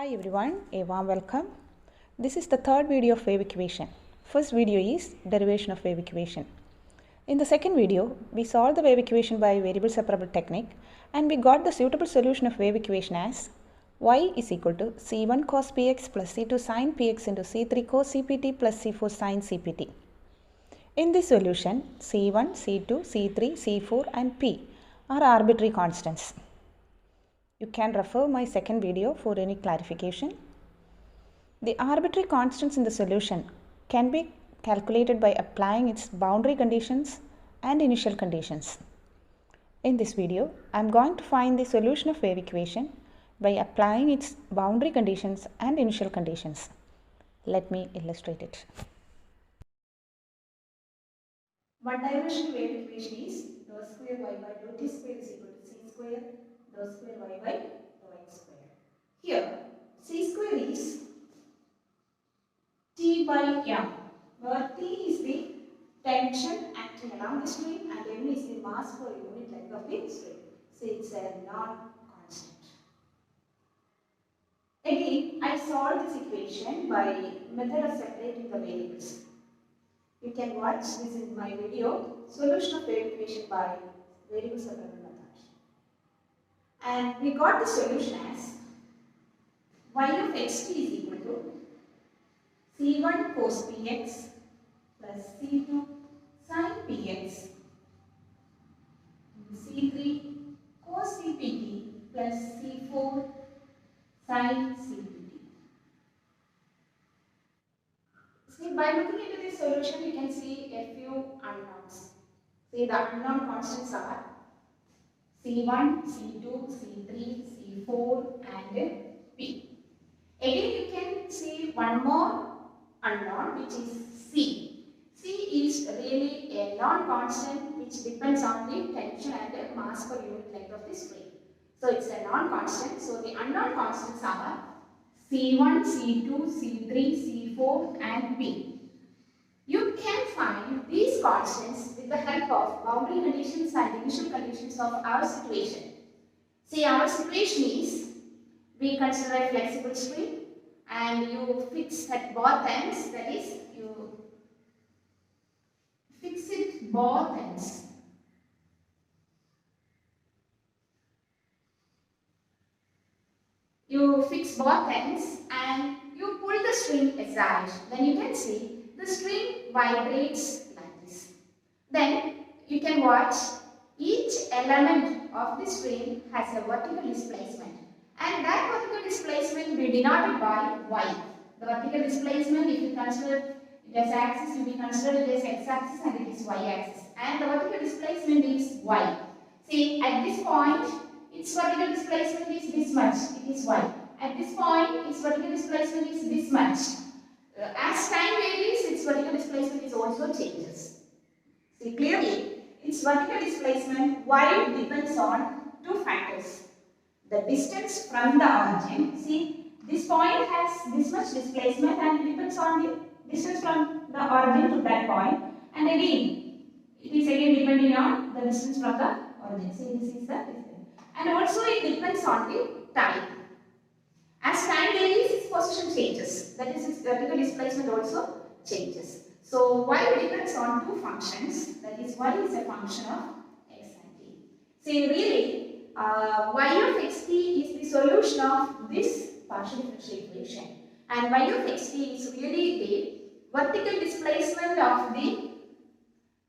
Hi everyone, a warm welcome. This is the third video of wave equation. First video is derivation of wave equation. In the second video, we solved the wave equation by variable separable technique and we got the suitable solution of wave equation as y is equal to c1 cos px plus c2 sin px into c3 cos cpt plus c4 sin cpt. In this solution, c1, c2, c3, c4 and p are arbitrary constants. You can refer my second video for any clarification. The arbitrary constants in the solution can be calculated by applying its boundary conditions and initial conditions. In this video, I am going to find the solution of wave equation by applying its boundary conditions and initial conditions. Let me illustrate it. One-dimensional wave equation is dou square y by dou t square is equal to c square dou square y by dou x square. Here, c square is T by m, where T is the tension acting along the string and m is the mass per unit length of the string. So it's a non-constant. Again, I solved this equation by method of separating the variables. You can watch this in my video, solution of wave equation by variable separable method. And we got the solution as y of xt is equal to c1 cos px plus c2 sin px c3 cos cpt plus c4 sin cpt. See, by looking into this solution, you can see a few unknowns. See, the unknown constants are c1, c2, c3, c4 and p. Again, you can see one more unknown, which is c. C is really a non-constant which depends on the tension and the mass per unit length of the string. So it's a non-constant. So the unknown constants are c1, c2, c3, c4 and p. You can find these constants with the help of boundary conditions and initial conditions of our situation. See, our situation is, we consider a flexible string and you fix at both ends, that is, you fix it both ends. You fix both ends and you pull the string aside. Then you can see the string vibrates like this. Then you can watch each element of the string has a vertical displacement. And that vertical displacement we denoted by y. The vertical displacement, if you consider it as axis, you will consider it as x-axis and it is y-axis. And the vertical displacement is y. See, at this point, its vertical displacement is this much, it is y. At this point, its vertical displacement is this much. As time varies, its vertical displacement is also changes. See, clearly, its vertical displacement y depends on two factors. The distance from the origin. See, this point has this much displacement and it depends on the distance from the origin to that point. And again, it is again depending on the distance from the origin. See, this is the distance. And also it depends on the time. As time varies, its position changes. That is, its vertical displacement also changes. So, y depends on two functions. That is, y is a function of x and t. See, really, y of xt is the solution of this partial differential equation. And y of xt is really the vertical displacement of the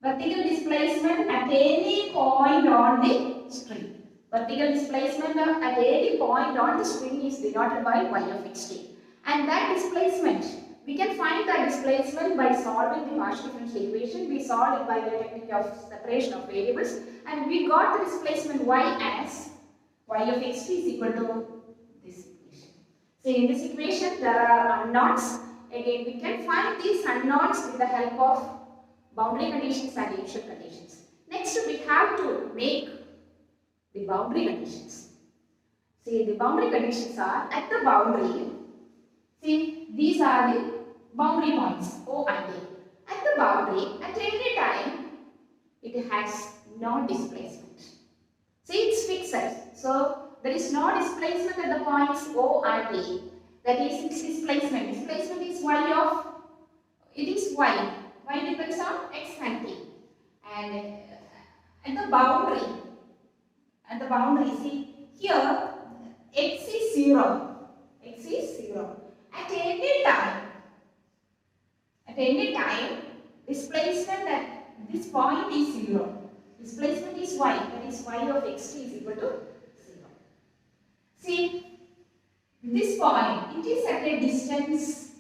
vertical displacement at any point on the string. Vertical displacement at any point on the string is denoted by y of xt. And that displacement, we can find that displacement by solving the partial differential equation. We solved it by the technique of separation of variables. And we got the displacement y as y of xt is equal to this equation. So in this equation, there are unknowns. Again, we can find these unknowns with the help of boundary conditions and initial conditions. Next, we have to make the boundary conditions. See, the boundary conditions are at the boundary. See, these are the boundary points O and A. At the boundary, at any time, it has no displacement. See, it's fixed. So, there is no displacement at the points O and A. That is its displacement. Displacement is y of, it is y. Y depends on x and t. And at the boundary, see here x is 0. X is 0. At any time, displacement at this point is 0. Displacement is y, that is y of xt is equal to 0. See, this point, it is at a distance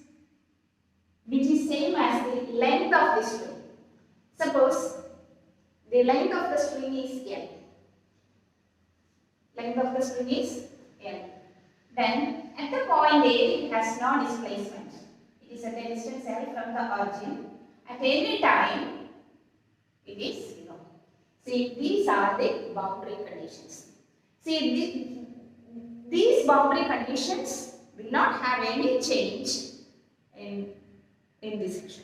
which is same as the length of the string. Suppose the length of the string is L. Length of the string is L. Then at the point A, it has no displacement. It is at a distance L from the origin. At any time, it is 0. See, these are the boundary conditions. See, these boundary conditions will not have any change in this section,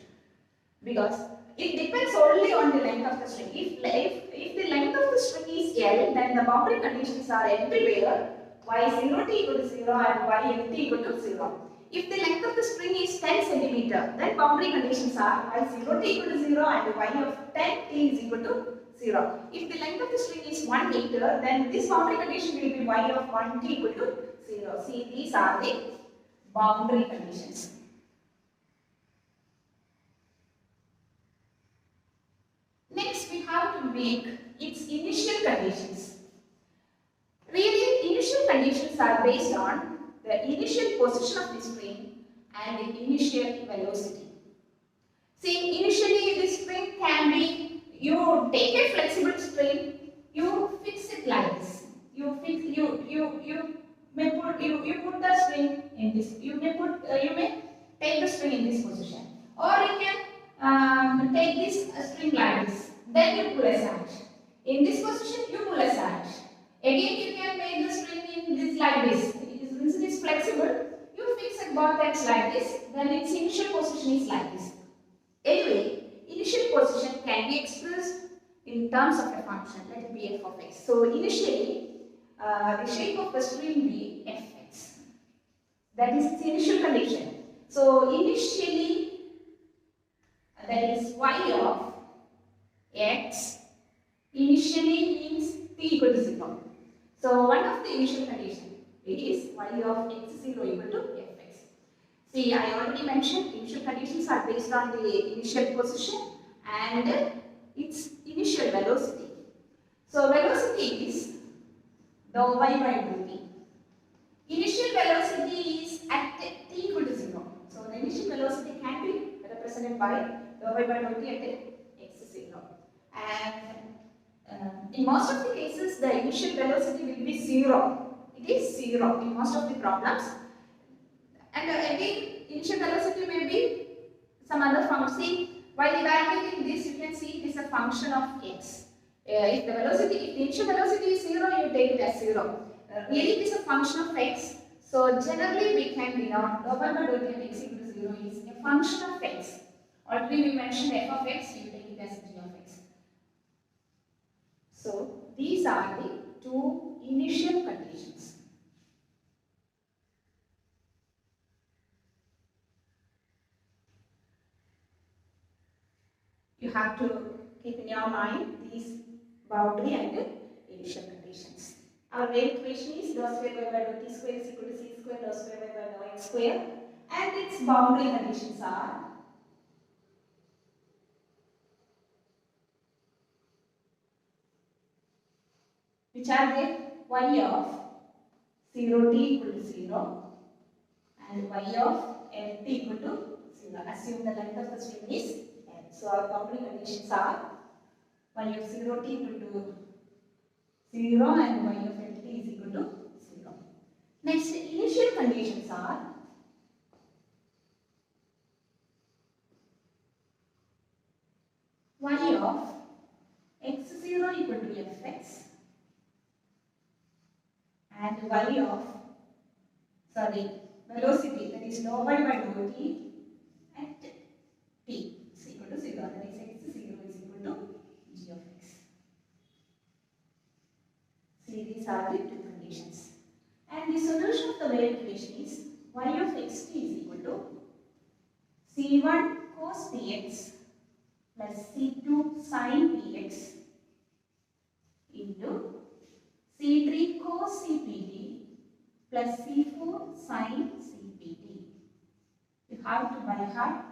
because it depends only on the length of the string. If the length of the string is L, then the boundary conditions are everywhere y0 t equal to 0 and y t equal to 0. If the length of the string is 10 cm, then boundary conditions are y0 t equal to 0 and y of 10 t is equal to 0. If the length of the string is 1 meter, then this boundary condition will be y of 1 t equal to 0. See, these are the boundary conditions. Next, we have to make its initial conditions. Really, initial conditions are based on the initial position of the string and the initial velocity. See, initially this string can be, you take a flexible string, you fix it like this. You may put the string in this. You may take the string in this position, or you can take this string like this. Then you pull aside. In this position, you pull aside. Again, you can make the string in this like this. Since it is flexible, you fix it both ends like this. Then its initial position is like this. Anyway, initial position can be expressed in terms of a function. Let it be f of x. So initially, the shape of the string be fx. That is its initial condition. So initially, that is y of x initially means t equal to 0. So one of the initial condition is y of x0 equal to fx. See, I already mentioned initial conditions are based on the initial position and its initial velocity. So velocity is dou y by dou t. Initial velocity is at t equal to 0. So the initial velocity can be represented by dou y by dou t at x0. And in most of the cases, the initial velocity will be 0. It is 0 in most of the problems. And again, initial velocity may be some other function. See, while evaluating this, you can see it is a function of x. If the initial velocity is 0, you take it as 0. Really, it is a function of x. So generally, we can denote dou y by dou t of x equal to 0 is a function of x. Already we mentioned f of x, you take it as g of x. So these are the two initial conditions. You have to keep in your mind these boundary and initial conditions. Our wave equation is dou square y by dou t square is equal to c square dou square y by dou x square, and its boundary conditions are which are the y of 0 t equal to 0 and y of l t equal to 0. Assume the length of the string is l. So our boundary conditions are y of 0 t equal to 0 and y of l t is equal to 0. Next, initial conditions are y of x0 equal to fx and y of, velocity, that is dou y by dou t at t is equal to 0, that is x0 is equal to g of x. See, these are the two conditions. And the solution of the wave equation is y of xt is equal to c1 cos px plus c2 sin px into c3 cos cpt plus c4 sin cpt. You have to by heart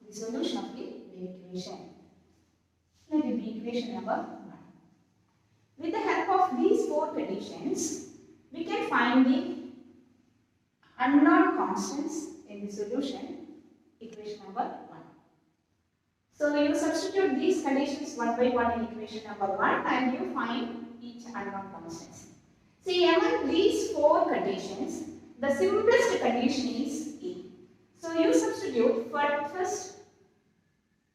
the solution of the wave equation. Let it be equation number 1. With the help of these 4 conditions, we can find the unknown constants in the solution, equation number 1. So you substitute these conditions one by one in equation number 1 and you find each unknown constants. See, among these 4 conditions, the simplest condition is A. So you substitute for first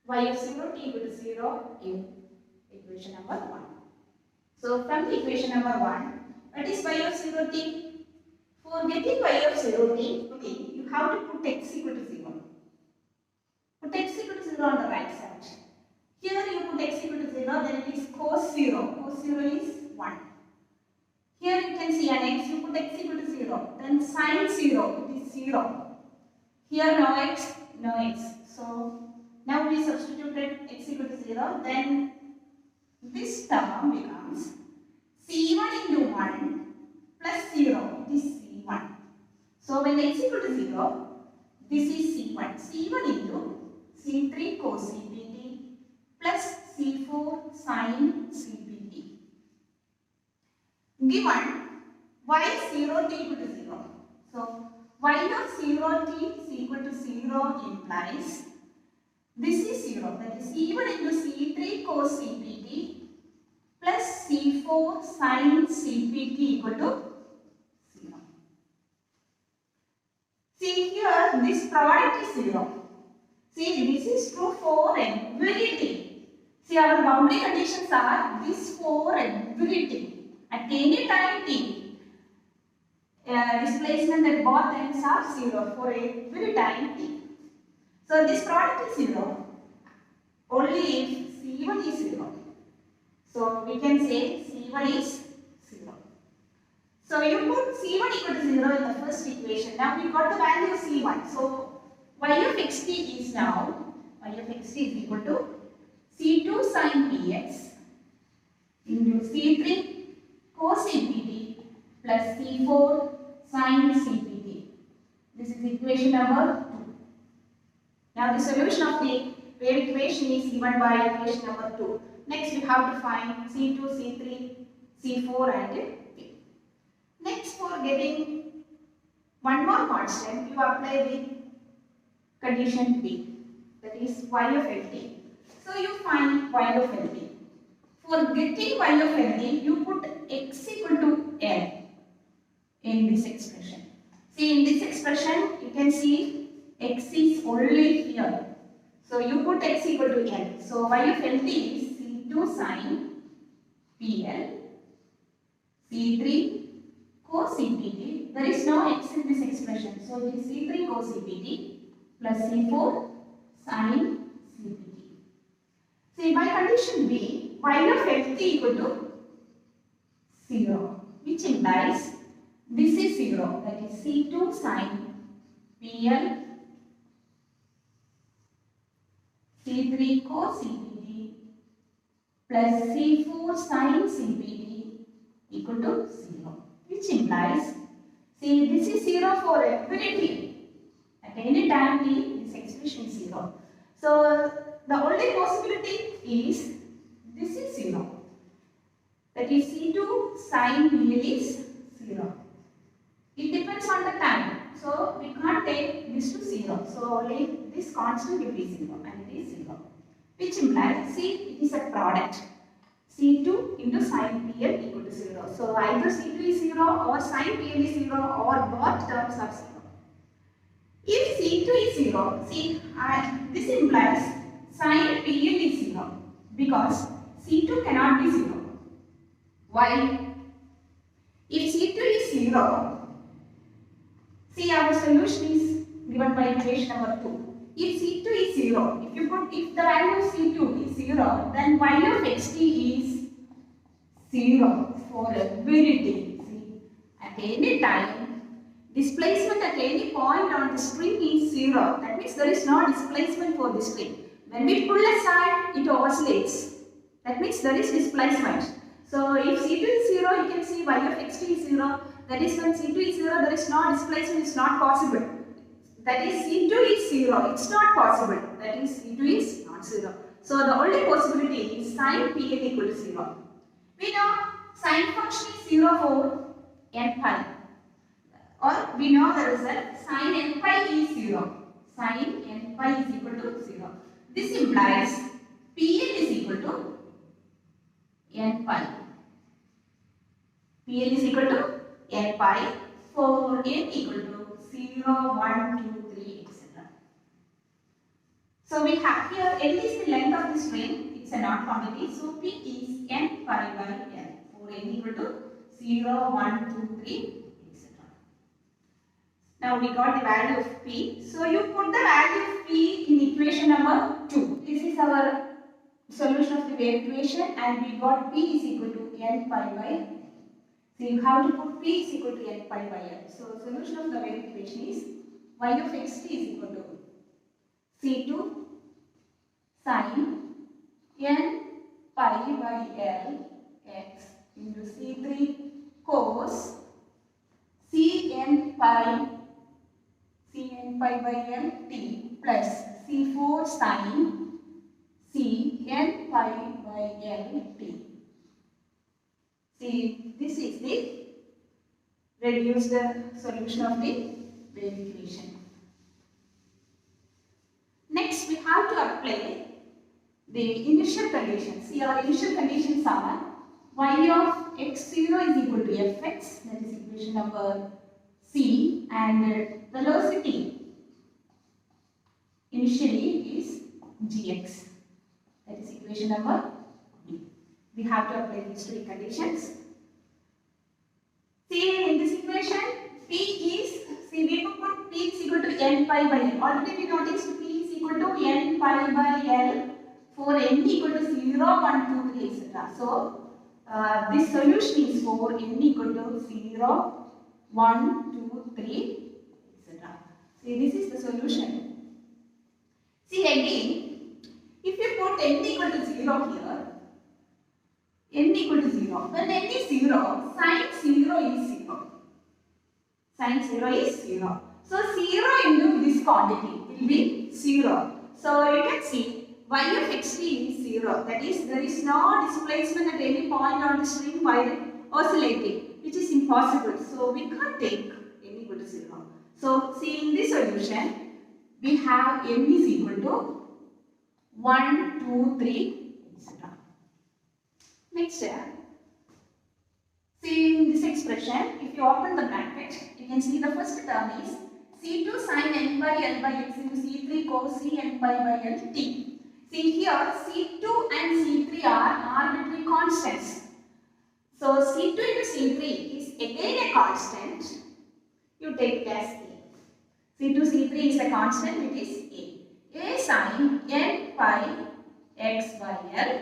y of 0 t equal to 0 in equation number 1. So from the equation number 1, what is y of 0 t? For getting y of 0 t, you have to put x equal to 0. Put x equal to 0 on the right side. Here you put x equal to 0, then it is cos 0. Cos 0 is 1. Here you can see an x, you put x equal to 0. Then sin 0, it is 0. Here no x, no x. So now we substituted x equal to 0. Then this term becomes c1 into 1 plus 0. It is c1. So when x equal to 0, this is c1. c1 into c3 cos cpt plus c4 sin cpt. Given y 0 t equal to 0. So y of 0 t is equal to 0 implies this is 0. That is c1 into c3 cos cpt plus c4 sin cpt equal to 0. See here, this product is 0. See, this is true for every t. See, our boundary conditions are this for every t. At any time t, displacement at both ends are 0 for every time t. So this product is 0 only if c1 is 0. So we can say c1 is 0. So you put c1 equal to 0 in the first equation. Now we got the value of c1. So y of xt is now y of xt is equal to c2 sin px into c3 cos cpt plus c4 sin cpt. This is equation number 2. Now the solution of the wave equation is given by equation number 2. Next we have to find c2, c3, c4 and p. Next, for getting one more constant, you apply the condition b, that is y of lt. So you find y of lt. For getting y of lt, you put x equal to l in this expression. See, in this expression, you can see x is only here. So you put x equal to l. So y of lt is c2 sin pl, c3 cos cpt. There is no x in this expression. So it is c3 cos cpt plus c4 sin cpt. See, by condition b, y of lt equal to 0, which implies this is 0, that is c2 sin pl, c3 cos cpt plus c4 sin cpt equal to 0, which implies, see, this is 0 for every t. At any time t, this expression is 0. So the only possibility is this is 0. That is c2 sin pl is 0. It depends on the time. So we can't take this to 0. So only this constant will be 0 and it is 0. Which implies, see, it is a product. c2 into sin pl equal to 0. So either c2 is 0 or sin pl is 0 or both terms are 0. If c2 is 0, see, this implies sin pl is 0 because c2 cannot be 0. Why? If c2 is 0, see, our solution is given by equation number 2. If c2 is 0, if the value of c2 is 0, then y of xt is 0 for every t. See, at any time, displacement at any point on the string is 0. That means there is no displacement for the string. When we pull aside, it oscillates. That means there is displacement. So if C2 is 0, you can see y of xt is 0. That is when C2 is 0, there is no displacement, it's not possible. That is C2 is 0, it's not possible. That is C2 is not 0. So the only possibility is sin Pn equal to 0. We know sin function is 0 for n pi. Or we know the result sin n pi is 0. Sin n pi is equal to 0. This implies Pn is equal to n pi. Pn is equal to n pi for n equal to 0, 1, 2, 3, etc. So we have here L is the length of the string. It's a knot quantity. So P is n pi by L for n equal to 0, 1, 2, 3, etc. Now we got the value of P. So you put the value of P in equation number 2. This is our solution of the wave equation, and we got P is equal to n pi by L. So you have to put P is equal to n pi by L. So solution of the wave equation is y of xt is equal to C2 sin n pi by L x into C3 cos Cn pi by L t plus C4 sin Cn pi by L t. See, this is the reduced solution of the wave equation. Next, we have to apply the initial conditions. See, our initial conditions are y of x0 is equal to fx, that is equation number C, and velocity initially is gx, that is equation number B. We have to apply these three conditions. See, in this equation, P is, see, we put P is equal to n pi by L. Already we noticed P is equal to n pi by L for n equal to 0, 1, 2, 3, etc. So, this solution is for n equal to 0, 1, 2, 3, etc. See, this is the solution. See, again, if you put n equal to 0 here, n equal to 0. When n is 0, sin 0 is 0. Sin 0 is 0. So 0 into this quantity will be 0. So you can see y of xt is 0. That is, there is no displacement at any point on the string while oscillating, which is impossible. So we can't take n equal to 0. So see, in this solution, we have n is equal to 1, 2, 3, etc. Next, see, in this expression, if you open the bracket, you can see the first term is C2 sin n by L by x into C3 cos Cn pi by L t. See here, C2 and C3 are arbitrary constants. So C2 into C3 is again a constant. You take it as A. C2, C3 is a constant, it is A. A sin n pi x by L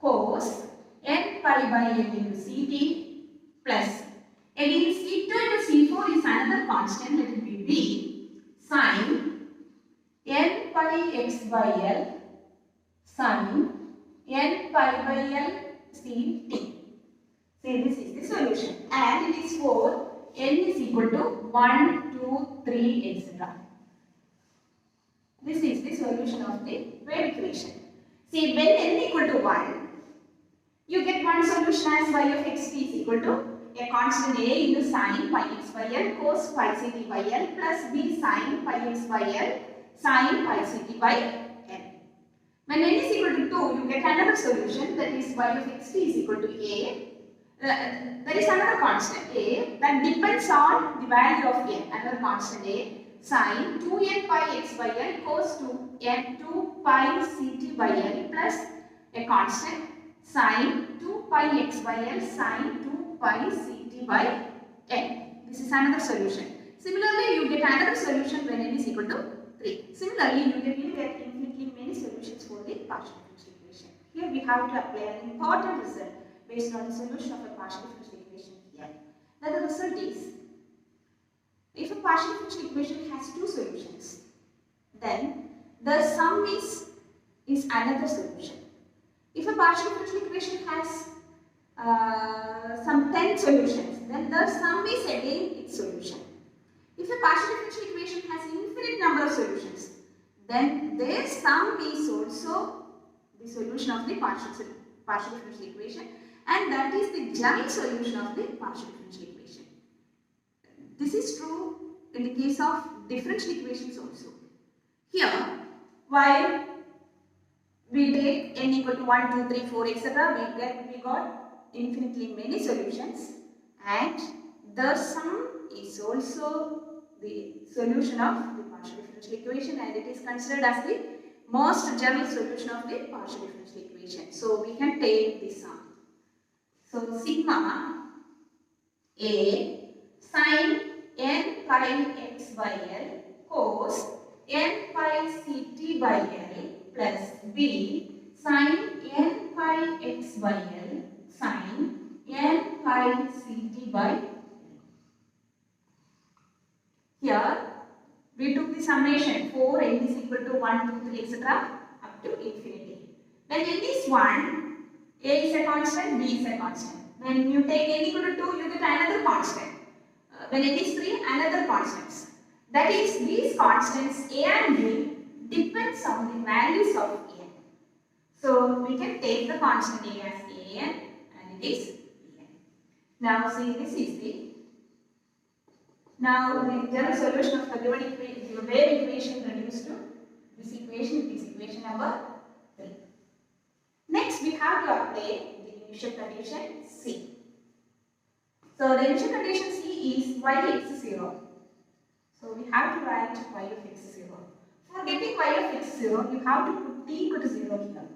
cos n pi by L into Ct plus again C2 into C4 is another constant, let it be B, sin n pi x by L sin n pi by L Ct. See, this is the solution, and it is for n is equal to 1, 2, 3, etc. This is the solution of the wave equation. See, when n equal to 1, you get one solution as y of xt is equal to a constant A into sin pi x by L cos pi ct by L plus B sin pi x by L sin pi ct by L. When n is equal to 2, you get another solution, that is y of xt is equal to A. There is another constant A that depends on the value of n, another constant A sin 2n pi x by L cos 2 pi ct by L plus a constant sin 2 pi x by L sin 2 pi ct by L. This is another solution. Similarly, you get another solution when n is equal to 3. Similarly, you will get infinitely many solutions for the partial differential equation. Here we have to apply an important result based on the solution of a partial differential equation here. Now the result is If a partial differential equation has two solutions, then the sum is another solution. If a partial differential equation has some 10 solutions, then the sum is again its solution. If a partial differential equation has infinite number of solutions, then their sum is also the solution of the partial differential equation, and that is the general solution of the partial differential equation. This is true in the case of differential equations also. Here, while we take n equal to 1, 2, 3, 4, etc., we got infinitely many solutions, and the sum is also the solution of the partial differential equation, and it is considered as the most general solution of the partial differential equation. So we can take the sum. So sigma A sin n pi x by L cos n pi ct by L plus B sin n pi x by L sin n pi ct by L. Here we took the summation 4 n is equal to 1, 2, 3, etc. up to infinity. When n is 1, a is a constant, b is a constant. When you take n equal to 2, you get another constant. When n is 3, another constants. That is, these constants a and b depends on the values of n. So we can take the constant a as an and it is bn. Now see, this is the general solution of the given wave equation reduced to this equation. It is equation number 3. Next, we have to apply the initial condition C. So the initial condition C is y x 0. So we have to write y of x 0. For getting y of x 0, you have to put t equal to 0 here.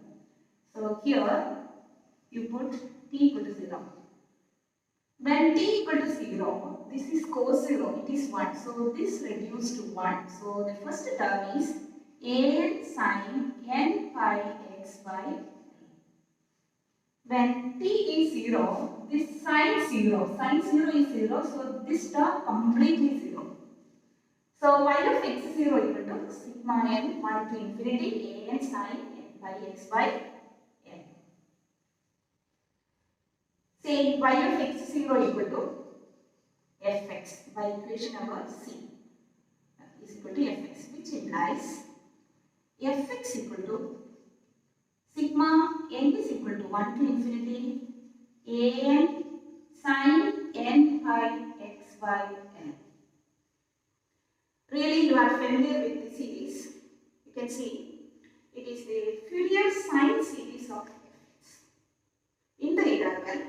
So here you put t equal to 0. When t equal to 0, this is cos 0, it is 1. So this reduced to 1. So the first term is an sin n pi x by L. When t is 0, this sin 0 is 0. So this term completely 0. So y of x 0 equal to sigma n 1 to infinity an sin n pi x by L. Say y of x 0 equal to fx by equation number C is equal to fx, which implies fx equal to sigma n is equal to 1 to infinity an sin n pi x by L. Really, you are familiar with the series. You can see it is the Fourier sine series of fx in the interval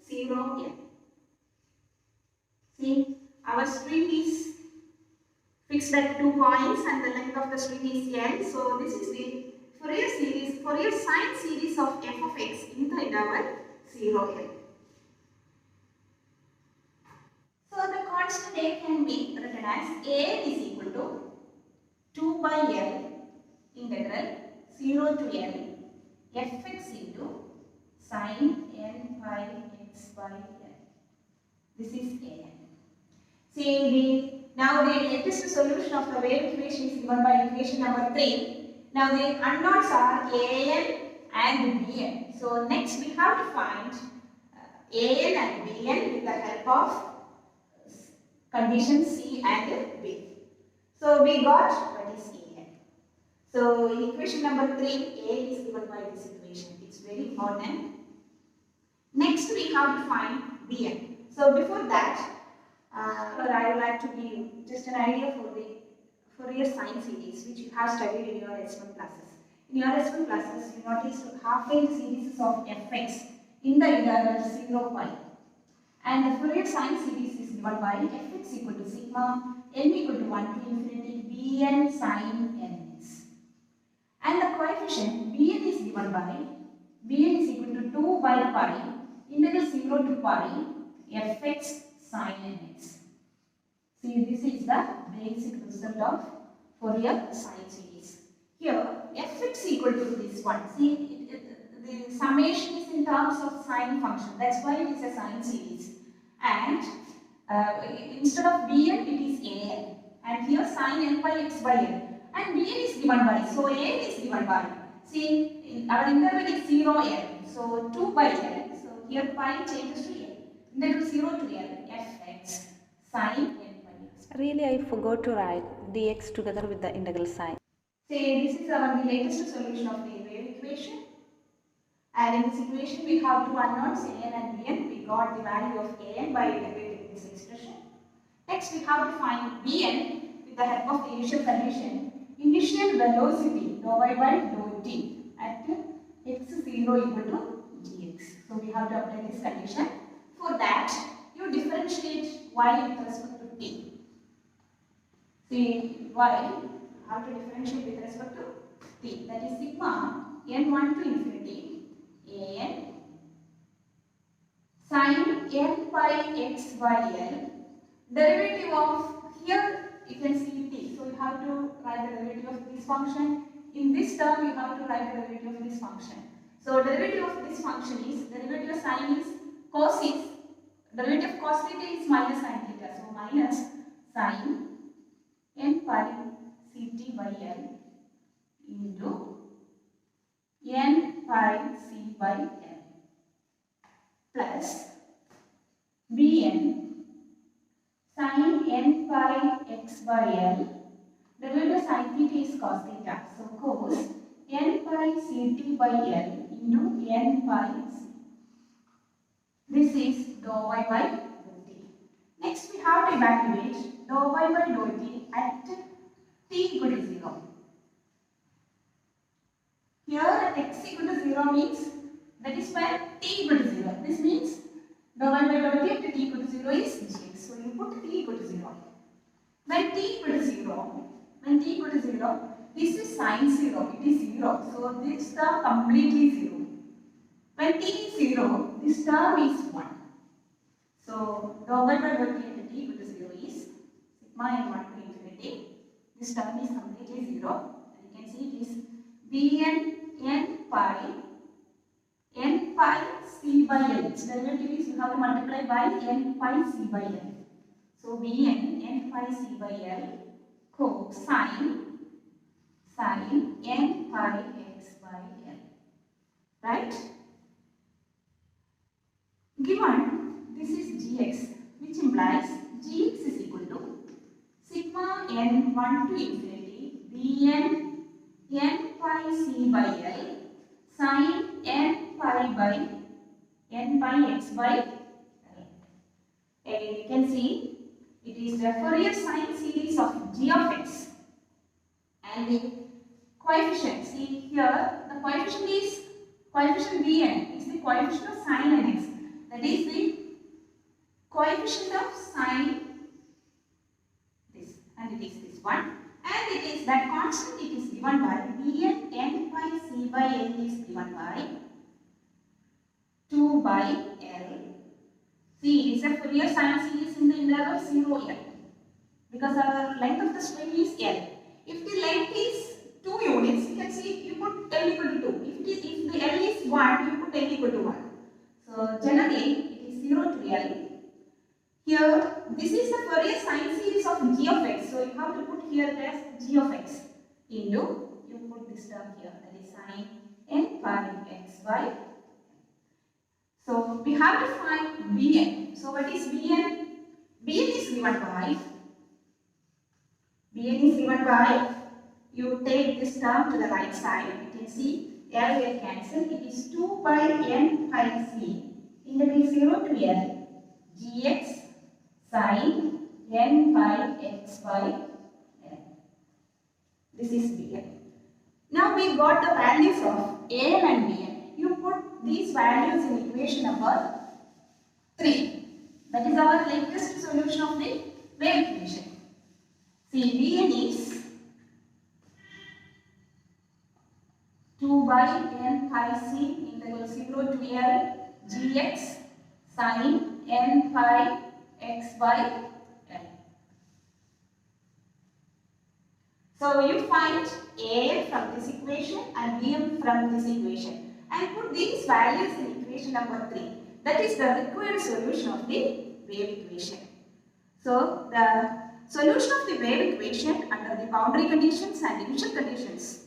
0 n. See, our string is fixed at 2 points and the length of the string is n. So this is the Fourier sine series of f of x in the interval 0 n. So the constant a can be written as a is equal to 2 by L integral 0 to L fx into sin n pi x by L. This is a. See, now the latest solution of the wave equation is given by equation number 3. Now the unknowns are an and bn. So next we have to find an and bn with the help of conditions C and B. So we got what is an. So in equation number 3, a is given by this equation. It's very important. Next we have to find bn. So before that, I would like to give you just an idea for the Fourier sine series which you have studied in your S1 classes. In your S1 classes, you notice half-range series of fx in the interval 0 pi. And the Fourier sine series is given by fx equal to sigma n equal to 1 to infinity bn sin nx. And the coefficient bn is given by bn is equal to 2 by pi integral 0 to pi fx sin nx. See, this is the basic result of Fourier sine series. Here, fx equal to this one. See, the summation is in terms of sine function. That's why it is a sine series. And instead of Bn it is An, and here sin n by x by n, and Bn is given by, so An is given by, see our interval is 0 n, so 2 by n, so here pi changes to n, integral 0 to n fx sin n by x. Really, I forgot to write dx together with the integral sign. Say this is our the latest solution of the wave equation, and in this equation we have two unknowns an and bn. We got the value of an by integrating this expression. Next we have to find bn with the help of the initial condition. Initial velocity dou y by dou t at x0 equal to dx. So we have to apply this condition. For that you differentiate y with respect to t. See y how to differentiate with respect to t, that is sigma n1 to infinity an sin n pi x by l, derivative of, here you can see t, so you have to write the derivative of this function. In this term you have to write the derivative of this function. So derivative of this function is, derivative of sin is cos is, derivative of cos theta is minus sin theta, so minus sin n pi ct by l into n pi c by l plus bn sin n pi x by l, derivative of sin theta is cos theta, so cos n pi ct by l into n pi c. This is dou y by dou t. Next we have to evaluate dou y by dou t at t equal to 0. Here at x equal to 0 means, that is when t equal to 0. This means dou y by dou t at t equal to 0 is gx. So you put t equal to 0. When t equal to 0, this is sin 0, it is 0. So this term completely 0. When t is 0, this term is 1. So dou y by dou t at t equal to 0 is sigma n1 to infinity. This term is completely 0. And you can see it is bn n pi c by l. Its derivative is, you have to multiply by n pi c by l. So bn n pi c by l cosine n pi x by l. Right? Given this is gx, which implies gx is equal to sigma n1 to infinity bn n pi c by l sin n pi x by l. Again you can see it is the Fourier sine series of g of x, and the coefficient, see here the coefficient is, coefficient bn is the coefficient of sin n x, that is the coefficient of sine this, and it is this one, and it is that constant, it is given by bn n pi c by l is given by 2 by l. See, it is a Fourier sine series in the interval 0 l, because our length of the string is l. If the length is 2 units, you can see you put l equal to 2. If the l is 1, you put l equal to 1. So generally it is 0 to l. Here this is the Fourier sine series of g of x, so you have to put here as g of x into, you put this term here, that is sin n pi x by. So we have to find bn. So what is bn? Bn is given by, you take this term to the right side, you can see l will cancel, it is 2 by n pi c integral 0 to l gx sin n pi x by l. This is bn. Now we got the values of an and bn. You put these values in equation number 3. That is our latest solution of the wave equation. See, bn is 2 by n pi c integral 0 to l gx sin n pi x by l. So you find a from this equation and bm from this equation, and put these values in equation number 3. That is the required solution of the wave equation. So the solution of the wave equation under the boundary conditions and initial conditions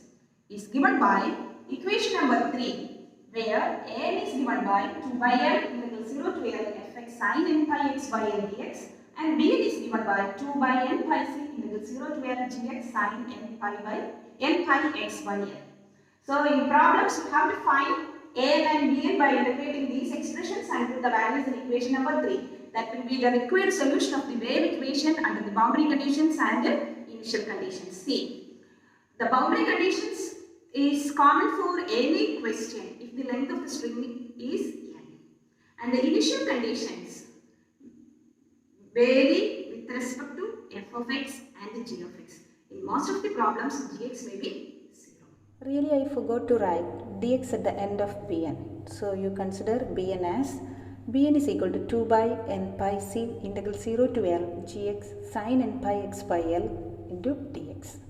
is given by equation number 3, where n is given by 2 by n integral 0 to L fx sin n pi x by L dx, and bn is given by 2 by n pi c integral 0 to L gx sin n pi x by L. So in problems you have to find an and bn by integrating these expressions and put the values in equation number 3. That will be the required solution of the wave equation under the boundary conditions and initial conditions. See, the boundary conditions is common for any question if the length of the string is n, and the initial conditions vary with respect to f of x and g of x. In most of the problems, gx may be 0. Really, I forgot to write dx at the end of bn. So you consider bn as bn is equal to 2 by n pi c integral 0 to L gx sin n pi x by L into dx.